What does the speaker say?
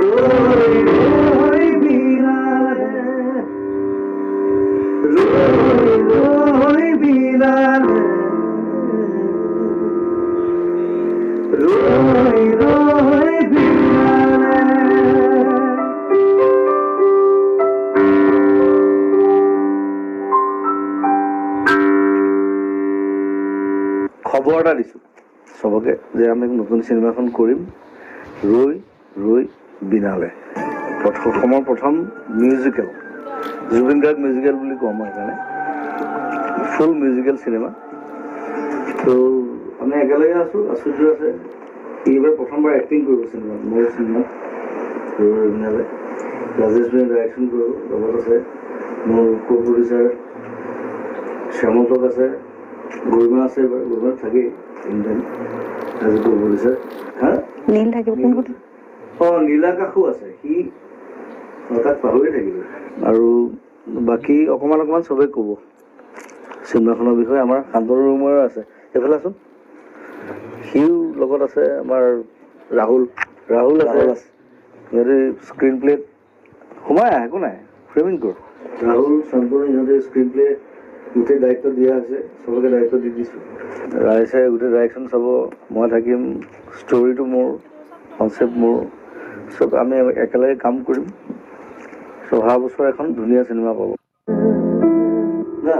ৰই বিনালে ৰই বিনালে ৰই বিনালে। খবৰ এটা দিছোঁ চবকে যে আমি নতুন চিনেমাখন কৰিম, ৰৈ ৰৈ বিনালে। অসমৰ প্ৰথম মিউজিকেল, জুবিন গাৰ্গ মিউজিকেল বুলি কওঁ মই সেইকাৰণে, ফুল মিউজিকেল চিনেমা। তো আমি একেলগে আছোঁ, আচুৰ্য আছে, এইবাৰ প্ৰথমবাৰ এক্টিং কৰিব চিনেমাত, মোৰ চিনেমাত ৰৈ ৰৈ বিনালে। ৰাজেশ ভাই ডাইৰেকশ্যন কৰিব, লগত আছে মোৰ কো প্ৰডিউচাৰ শ্যামন্তক আছে, গৰিমা আছে, এইবাৰ গৰিমা থাকেই ইণ্ডিয়ান আজি কো প্ৰডিউচাৰ। হা নীল থাকিব কোন কথা? অঁ নীলাকাশো আছে, সি তাক পাহৰি থাকিলোঁ। আৰু বাকী অকণমান অকণমান চবেই ক'ব চিনেমাখনৰ বিষয়ে। আমাৰ শান্তনু ৰুমৰ আছে, সেইফালে আছোন, সিও লগত আছে। আমাৰ ৰাহুল আছে, সিহঁতে স্ক্ৰীন প্লেত সোমাই একো নাই, ফ্ৰেমিং কৰ। ৰাহুল শান্তনু সিহঁতে স্ক্ৰীন প্লে গোটেই দায়িত্ব দিয়া হৈছে, চবকে দায়িত্ব দি দিছোঁ। ৰাইছে গোটেই ডাইৰেকশ্যন চাব, মই থাকিম, ষ্টৰিটো মোৰ, কনচেপ্ট মোৰ, চব আমি একেলগে কাম কৰিম। অহা বছৰ এখন ধুনীয়া চিনেমা পাব না।